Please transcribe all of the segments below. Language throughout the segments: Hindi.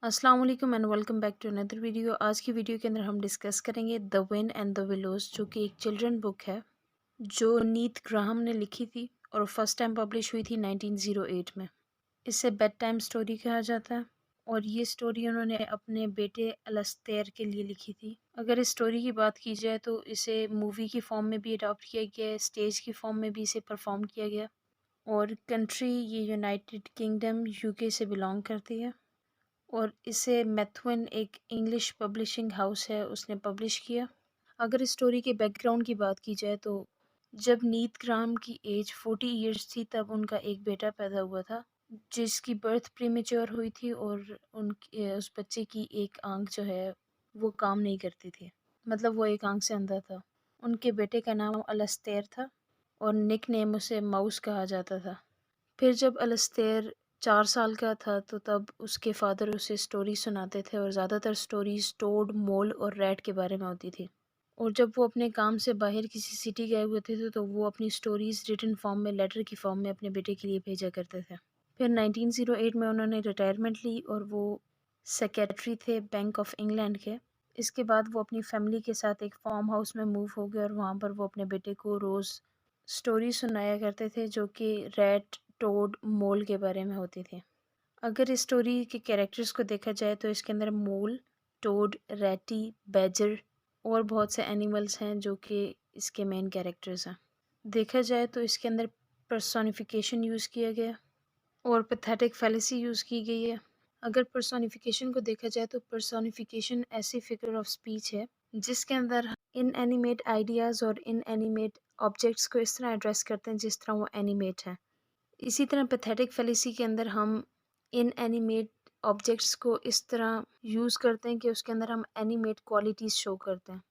अस्सलाम वालेकुम and welcome back to another video. आज की वीडियो के अंदर हम डिस्कस करेंगे the wind and the willows, जो कि एक चिल्ड्रन बुक है जो नीत ग्राहम ने लिखी थी और फर्स्ट टाइम पब्लिश हुई थी 1908 में। इसे बेड टाइम स्टोरी कहा जाता है और ये स्टोरी उन्होंने अपने बेटे अलस्तेर के लिए लिखी थी। अगर इस स्टोरी की बात की जाए तो इसे मूवी की फॉर्म में भी अडॉप्ट किया गया है, स्टेज की फॉर्म में भी इसे परफॉर्म किया गया और कंट्री ये यूनाइटेड किंगडम यूके से बिलोंग करती है और इसे मैथवन एक इंग्लिश पब्लिशिंग हाउस है उसने पब्लिश किया। अगर इस स्टोरी के बैकग्राउंड की बात की जाए तो जब नीत ग्राहम की एज 40 इयर्स थी तब उनका एक बेटा पैदा हुआ था जिसकी बर्थ प्रीमेच्योर हुई थी और उस बच्चे की एक आंख जो है वो काम नहीं करती थी, मतलब वो एक आंख से अंधा था। उनके बेटे का नाम अलस्तेर था और निक नेम उसे माउस कहा जाता था। फिर जब अलस्तेर 4 साल का था तो तब उसके फादर उसे स्टोरी सुनाते थे और ज़्यादातर स्टोरीज टोड, मोल और रैट के बारे में होती थी। और जब वो अपने काम से बाहर किसी सिटी गए हुए थे तो वो अपनी स्टोरीज रिटन फॉर्म में, लेटर की फॉर्म में अपने बेटे के लिए भेजा करते थे। फिर 1908 में उन्होंने रिटायरमेंट ली और वो सेक्रेटरी थे बैंक ऑफ इंग्लैंड के। इसके बाद वो अपनी फैमिली के साथ एक फार्म हाउस में मूव हो गए और वहाँ पर वो अपने बेटे को रोज़ स्टोरी सुनाया करते थे जो कि रैट, टोड, मोल के बारे में होती थी। अगर इस स्टोरी के कैरेक्टर्स को देखा जाए तो इसके अंदर मोल, टोड, रैटी, बैजर और बहुत से एनिमल्स हैं जो कि इसके मेन कैरेक्टर्स हैं। देखा जाए तो इसके अंदर पर्सोनिफिकेशन यूज़ किया गया और पैथेटिक फैलेसी यूज़ की गई है। अगर पर्सोनिफिकेशन को देखा जाए तो पर्सोनिफिकेशन ऐसी फिगर ऑफ स्पीच है जिसके अंदर इनएनिमेट आइडियाज़ और इनएनिमेट ऑब्जेक्ट्स को इस तरह एड्रेस करते हैं जिस तरह वो एनिमेट हैं। इसी तरह पैथेटिक फैलेसी के अंदर हम इनएनिमेट ऑब्जेक्ट्स को इस तरह यूज़ करते हैं कि उसके अंदर हम एनिमेट क्वालिटीज़ शो करते हैं,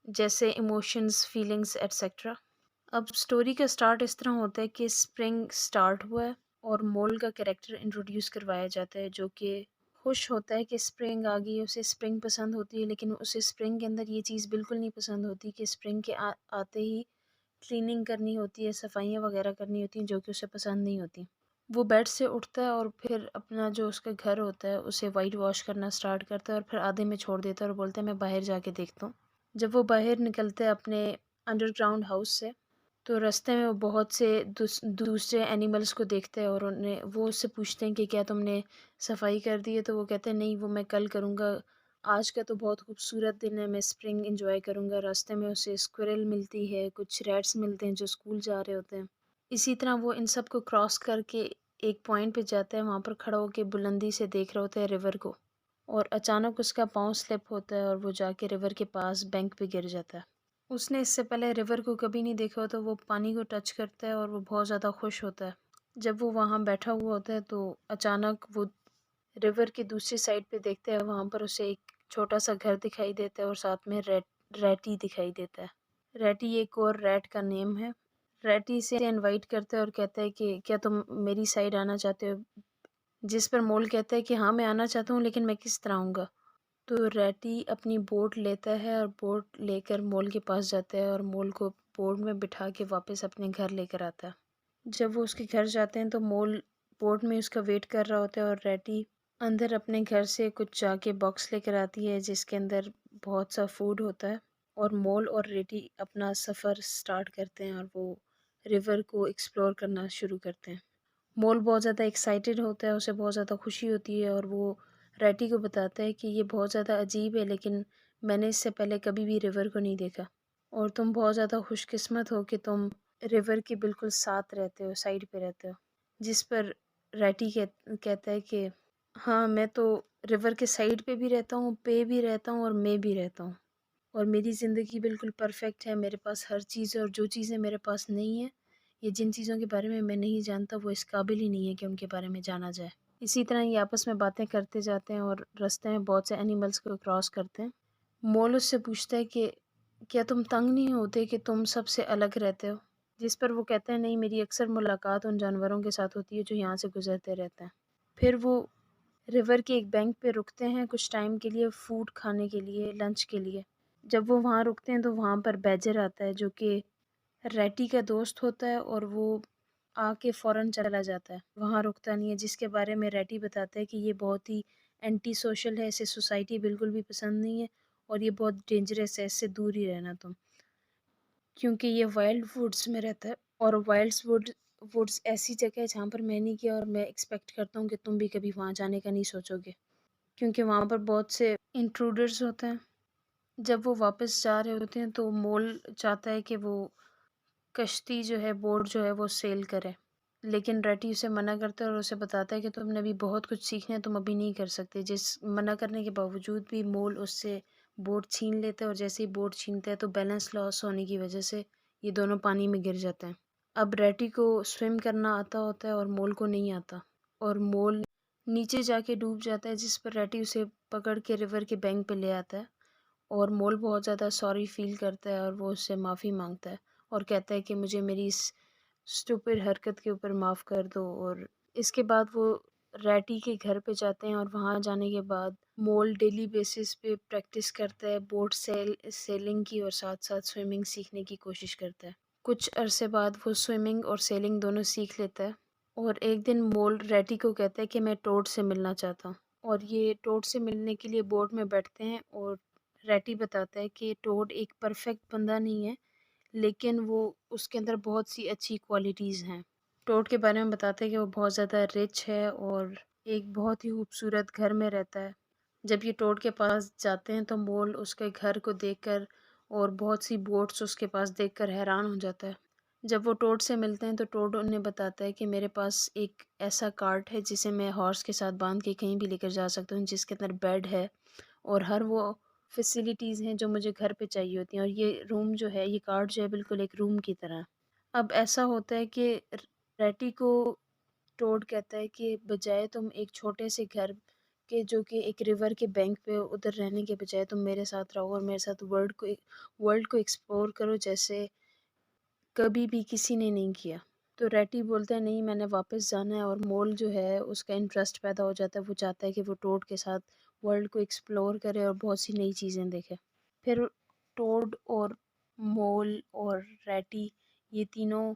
जैसे इमोशंस, फीलिंग्स एटसेट्रा। अब स्टोरी का स्टार्ट इस तरह होता है कि स्प्रिंग स्टार्ट हुआ है और मोल का कैरेक्टर इंट्रोड्यूस करवाया जाता है जो कि खुश होता है कि स्प्रिंग आ गई है, उसे स्प्रिंग पसंद होती है, लेकिन उसे स्प्रिंग के अंदर ये चीज़ बिल्कुल नहीं पसंद होती कि स्प्रिंग के आते ही क्लीनिंग करनी होती है, सफाइयाँ वगैरह करनी होती हैं जो कि उसे पसंद नहीं होती। वो बेड से उठता है और फिर अपना जो उसका घर होता है उसे वाइट वॉश करना स्टार्ट करता है और फिर आधे में छोड़ देता है और बोलता है मैं बाहर जाके देखता हूँ। जब वो बाहर निकलता है अपने अंडरग्राउंड हाउस से तो रास्ते में वो बहुत से दूसरे एनिमल्स को देखते हैं और उन्हें वो उससे पूछते हैं कि क्या तुमने सफाई कर दी है, तो वो कहते हैं नहीं, वो मैं कल करूँगा, आज का तो बहुत खूबसूरत दिन है, मैं स्प्रिंग एंजॉय करूँगा। रास्ते में उसे स्क्विरल मिलती है, कुछ रैट्स मिलते हैं जो स्कूल जा रहे होते हैं। इसी तरह वो इन सब को क्रॉस करके एक पॉइंट पे जाता है, वहाँ पर खड़ा होकर बुलंदी से देख रहा होता है रिवर को और अचानक उसका पाँव स्लिप होता है और वो जाके रिवर के पास बैंक पे गिर जाता है। उसने इससे पहले रिवर को कभी नहीं देखा होता, वो पानी को टच करता है और वो बहुत ज़्यादा खुश होता है। जब वो वहाँ बैठा हुआ होता है तो अचानक वो रिवर की दूसरी साइड पे देखता है, वहाँ पर उसे एक छोटा सा घर दिखाई देता है और साथ में रैटी दिखाई देता है। रैटी एक और रैट का नेम है। रैटी से इनवाइट करता है और कहता है कि क्या तुम मेरी साइड आना चाहते हो, जिस पर मोल कहता है कि हाँ मैं आना चाहता हूँ, लेकिन मैं किस तरह आऊँगा। तो रैटी अपनी बोट लेता है और बोट लेकर मोल के पास जाता है और मोल को बोट में बिठा के वापस अपने घर लेकर आता है। जब वो उसके घर जाते हैं तो मोल बोट में उसका वेट कर रहा होता है और रैटी अंदर अपने घर से कुछ जाके बॉक्स लेकर आती है जिसके अंदर बहुत सा फूड होता है और मोल और रेटी अपना सफ़र स्टार्ट करते हैं और वो रिवर को एक्सप्लोर करना शुरू करते हैं। मोल बहुत ज़्यादा एक्साइटेड होता है, उसे बहुत ज़्यादा खुशी होती है और वो रैटी को बताता है कि ये बहुत ज़्यादा अजीब है, लेकिन मैंने इससे पहले कभी भी रिवर को नहीं देखा और तुम बहुत ज़्यादा खुशकिस्मत हो कि तुम रिवर के बिल्कुल साथ रहते हो, साइड पे रहते हो। जिस पर रैटी कहता है कि हाँ, मैं तो रिवर के साइड पे भी रहता हूँ, पे भी रहता हूँ और मैं भी रहता हूँ और मेरी ज़िंदगी बिल्कुल परफेक्ट है, मेरे पास हर चीज़ है और जो चीज़ें मेरे पास नहीं है, ये जिन चीज़ों के बारे में मैं नहीं जानता वो इस काबिल ही नहीं है कि उनके बारे में जाना जाए। इसी तरह ये आपस में बातें करते जाते हैं और रास्ते में बहुत से एनिमल्स को क्रॉस करते हैं। मोल उससे पूछता है कि क्या तुम तंग नहीं होते कि तुम सबसे अलग रहते हो? जिस पर वो कहते हैं नहीं, मेरी अक्सर मुलाकात उन जानवरों के साथ होती है जो यहाँ से गुजरते रहते हैं। फिर वो रिवर के एक बैंक पे रुकते हैं कुछ टाइम के लिए, फूड खाने के लिए, लंच के लिए। जब वो वहाँ रुकते हैं तो वहाँ पर बैजर आता है जो कि रैटी का दोस्त होता है और वो आके फ़ौरन चला जाता है, वहाँ रुकता नहीं है, जिसके बारे में रैटी बताता है कि ये बहुत ही एंटी सोशल है, इसे सोसाइटी बिल्कुल भी पसंद नहीं है और ये बहुत डेंजरस है, इससे दूर ही रहना तुम, क्योंकि ये वाइल्ड वुड्स में रहता है और वुड्स ऐसी जगह है जहाँ पर मैं नहीं गया और मैं एक्सपेक्ट करता हूँ कि तुम भी कभी वहाँ जाने का नहीं सोचोगे, क्योंकि वहाँ पर बहुत से इंट्रूडर्स होते हैं। जब वो वापस जा रहे होते हैं तो मोल चाहता है कि वो कश्ती जो है, बोट जो है वो सेल करे, लेकिन रेटी उसे मना करता है और उसे बताता है कि तुमने अभी बहुत कुछ सीखना है, तुम अभी नहीं कर सकते। मना करने के बावजूद भी मोल उससे बोट छीन लेता है और जैसे ही बोट छीनता है तो बैलेंस लॉस होने की वजह से ये दोनों पानी में गिर जाते हैं। अब रेटी को स्विम करना आता होता है और मोल को नहीं आता और मोल नीचे जाके डूब जाता है, जिस पर रेटी उसे पकड़ के रिवर के बैंक पे ले आता है और मोल बहुत ज़्यादा सॉरी फील करता है और वो उससे माफ़ी मांगता है और कहता है कि मुझे मेरी इस स्टूपिड हरकत के ऊपर माफ़ कर दो। और इसके बाद वो रैटी के घर पे जाते हैं और वहाँ जाने के बाद मोल डेली बेसिस पे प्रैक्टिस करता है बोट सेलिंग की और साथ साथ स्विमिंग सीखने की कोशिश करता है। कुछ अरसे बाद वो स्विमिंग और सेलिंग दोनों सीख लेता है और एक दिन मोल रैटी को कहता है कि मैं टोड से मिलना चाहता हूँ और ये टोड से मिलने के लिए बोट में बैठते हैं और रैटी बताता है कि टोड एक परफेक्ट बंदा नहीं है, लेकिन वो उसके अंदर बहुत सी अच्छी क्वालिटीज़ हैं। टोड के बारे में बताते हैं कि वो बहुत ज़्यादा रिच है और एक बहुत ही खूबसूरत घर में रहता है। जब ये टोड के पास जाते हैं तो मोल उसके घर को देखकर और बहुत सी बोट्स उसके पास देखकर हैरान हो जाता है। जब वो टोड से मिलते हैं तो टोड उन्हें बताता है कि मेरे पास एक ऐसा कार्ट है जिसे मैं हॉर्स के साथ बांध के कहीं भी लेकर जा सकता हूँ, जिसके अंदर बेड है और हर वो फैसिलिटीज़ हैं जो मुझे घर पे चाहिए होती हैं और ये रूम जो है, ये कार्ट जो है बिल्कुल एक रूम की तरह। अब ऐसा होता है कि रैटी को टोड कहता है कि बजाय तुम एक छोटे से घर के जो कि एक रिवर के बैंक पे उधर रहने के बजाय तुम मेरे साथ रहो और मेरे साथ वर्ल्ड को एक्सप्लोर करो जैसे कभी भी किसी ने नहीं किया। तो रैटी बोलता है नहीं, मैंने वापस जाना है और मोल जो है उसका इंटरेस्ट पैदा हो जाता है, वो चाहता है कि वो टोड के साथ वर्ल्ड को एक्सप्लोर करे और बहुत सी नई चीज़ें देखे। फिर टोड और मोल और रैटी ये तीनों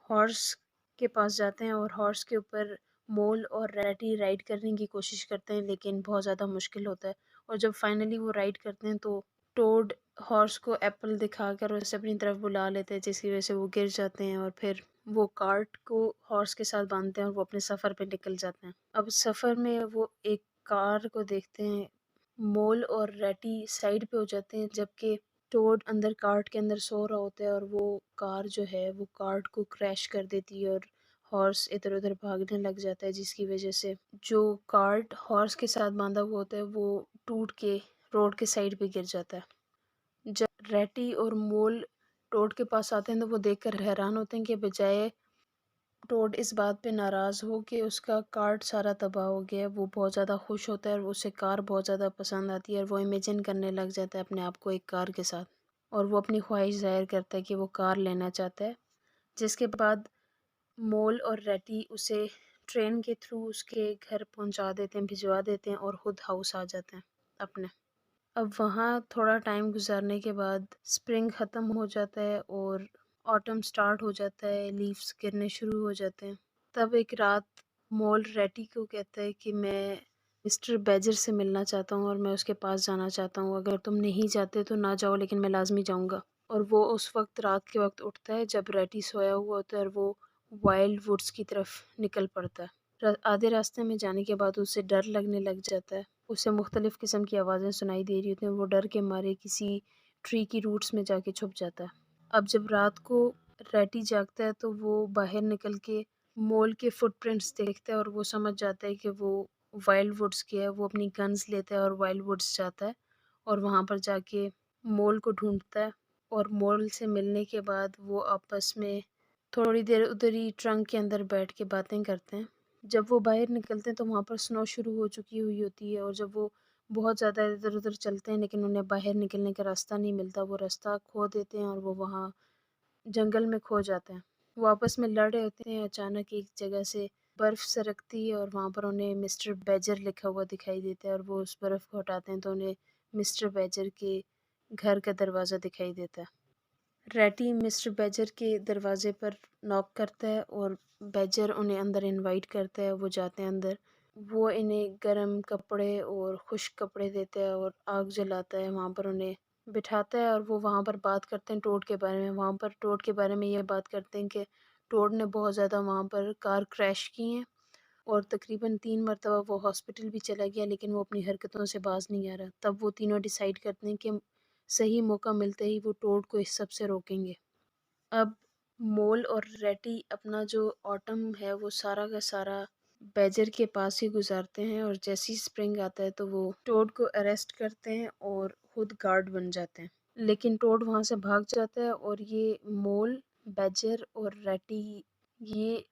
हॉर्स के पास जाते हैं और हॉर्स के ऊपर मोल और रैटी राइड करने की कोशिश करते हैं, लेकिन बहुत ज़्यादा मुश्किल होता है और जब फाइनली वो राइड करते हैं तो टोड हॉर्स को एप्पल दिखाकर उसे अपनी तरफ बुला लेते हैं, जिसकी वजह से वो गिर जाते हैं और फिर वो कार्ट को हॉर्स के साथ बांधते हैं और वो अपने सफ़र पे निकल जाते हैं। अब सफ़र में वो एक कार को देखते हैं। मोल और रैटी साइड पे हो जाते हैं जबकि टोड अंदर कार्ट के अंदर सो रहा होता है और वो कार जो है वो कार्ट को क्रैश कर देती है और हॉर्स इधर उधर भागने लग जाता है, जिसकी वजह से जो कार्ट हॉर्स के साथ बांधा हुआ होता है वो टूट के रोड के साइड पे गिर जाता है। जब रैटी और मोल टोड के पास आते हैं तो वो देखकर हैरान होते हैं कि बजाय टोड इस बात पे नाराज़ हो कि उसका कार्ट सारा तबाह हो गया है, वो बहुत ज़्यादा खुश होता है और उसे कार बहुत ज़्यादा पसंद आती है और वो इमेजिन करने लग जाता है अपने आप को एक कार के साथ और वो अपनी ख्वाहिश ज़ाहिर करता है कि वो कार लेना चाहता है। जिसके बाद मोल और रैटी उसे ट्रेन के थ्रू उसके घर पहुंचा देते हैं, भिजवा देते हैं और खुद हाउस आ जाते हैं अपने। अब वहाँ थोड़ा टाइम गुज़ारने के बाद स्प्रिंग ख़त्म हो जाता है और ऑटम स्टार्ट हो जाता है, लीव्स गिरने शुरू हो जाते हैं। तब एक रात मोल रैटी को कहता है कि मैं मिस्टर बेजर से मिलना चाहता हूँ और मैं उसके पास जाना चाहता हूँ। अगर तुम नहीं जाते तो ना जाओ, लेकिन मैं लाज़मी जाऊँगा। और वो उस वक़्त रात के वक़्त उठता है जब रैटी सोया हुआ होता है और वो वाइल्ड वुड्स की तरफ निकल पड़ता है। आधे रास्ते में जाने के बाद उसे डर लगने लग जाता है। उसे मुख्तलिफ़ किस्म की आवाज़ें सुनाई दे रही होती हैं। वो डर के मारे किसी ट्री की रूट्स में जाके छुप जाता है। अब जब रात को रैटी जागता है तो वो बाहर निकल के मोल के फुटप्रिंट्स देखता है और वो समझ जाता है कि वो वाइल्ड वुड्स गया है। वो अपनी गन्स लेता है और वाइल्ड वुड्स जाता है और वहाँ पर जाके मोल को ढूंढता है और मोल से मिलने के बाद वो आपस में थोड़ी देर उधर ही ट्रंक के अंदर बैठ के बातें करते हैं। जब वो बाहर निकलते हैं तो वहाँ पर स्नो शुरू हो चुकी हुई होती है और जब वो बहुत ज़्यादा इधर-उधर चलते हैं लेकिन उन्हें बाहर निकलने का रास्ता नहीं मिलता, वो रास्ता खो देते हैं और वो वहाँ जंगल में खो जाते हैं। वो आपस में लड़ रहे होते हैं, अचानक एक जगह से बर्फ़ सरकती है और वहाँ पर उन्हें मिस्टर बेजर लिखा हुआ दिखाई देता है और वो उस बर्फ़ को हटाते हैं तो उन्हें मिस्टर बेजर के घर का दरवाज़ा दिखाई देता है। रैटी मिस्टर बेजर के दरवाज़े पर नॉक करता है और बेजर उन्हें अंदर इनवाइट करता है। वो जाते हैं अंदर वो इन्हें गर्म कपड़े और खुश्क कपड़े देता है और आग जलाता है, वहाँ पर उन्हें बिठाता है और वो वहाँ पर बात करते हैं टोड के बारे में। वहाँ पर टोड के बारे में ये बात करते हैं कि टोड ने बहुत ज़्यादा वहाँ पर कार क्रैश की हैं और तकरीबन 3 मरतबा वो हॉस्पिटल भी चला गया, लेकिन वो अपनी हरकतों से बाज नहीं आ रहा। तब वो तीनों डिसाइड करते हैं कि सही मौका मिलते ही वो टोड को इस सब से रोकेंगे। अब मोल और रेटी अपना जो ऑटम है वो सारा का सारा बैजर के पास ही गुजारते हैं और जैसे ही स्प्रिंग आता है तो वो टोड को अरेस्ट करते हैं और खुद गार्ड बन जाते हैं। लेकिन टोड वहाँ से भाग जाता है और ये मोल, बैजर और रेटी ये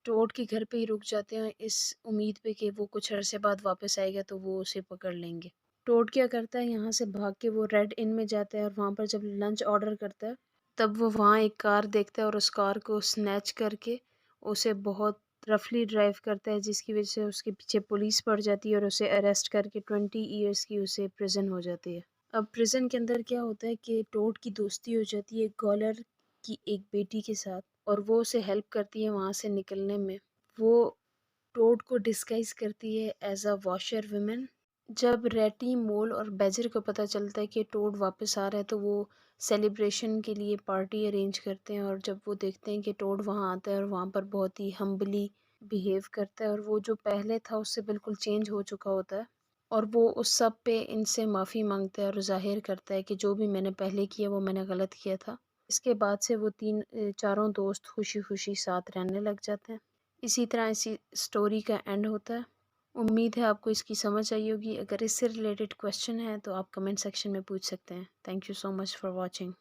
टोड के घर पे ही रुक जाते हैं इस उम्मीद पे कि वो कुछ अरसे बाद वापस आएगा तो वो उसे पकड़ लेंगे। टोड क्या करता है, यहाँ से भाग के वो रेड इन में जाता है और वहाँ पर जब लंच ऑर्डर करता है तब वो वहाँ एक कार देखता है और उस कार को स्नैच करके उसे बहुत रफली ड्राइव करता है, जिसकी वजह से उसके पीछे पुलिस पड़ जाती है और उसे अरेस्ट करके 20 ईयर्स की उसे प्रिजन हो जाती है। अब प्रिजन के अंदर क्या होता है कि टोड की दोस्ती हो जाती है गॉलर की एक बेटी के साथ और वो उसे हेल्प करती है वहाँ से निकलने में। वो टोड को डिस्गाइज करती है एज अ वॉशर वुमेन। जब रेटी, मोल और बेजर को पता चलता है कि टोड वापस आ रहा है तो वो सेलिब्रेशन के लिए पार्टी अरेंज करते हैं और जब वो देखते हैं कि टोड वहाँ आता है और वहाँ पर बहुत ही हम्बली बिहेव करता है और वो जो पहले था उससे बिल्कुल चेंज हो चुका होता है और वो उस सब पे इनसे माफ़ी मांगता है और ज़ाहिर करता है कि जो भी मैंने पहले किया वो मैंने गलत किया था। इसके बाद से वो चारों दोस्त खुशी खुशी साथ रहने लग जाते हैं। इसी तरह इसी स्टोरी का एंड होता है। उम्मीद है आपको इसकी समझ आई होगी। अगर इससे रिलेटेड क्वेश्चन है तो आप कमेंट सेक्शन में पूछ सकते हैं। Thank you so much for watching.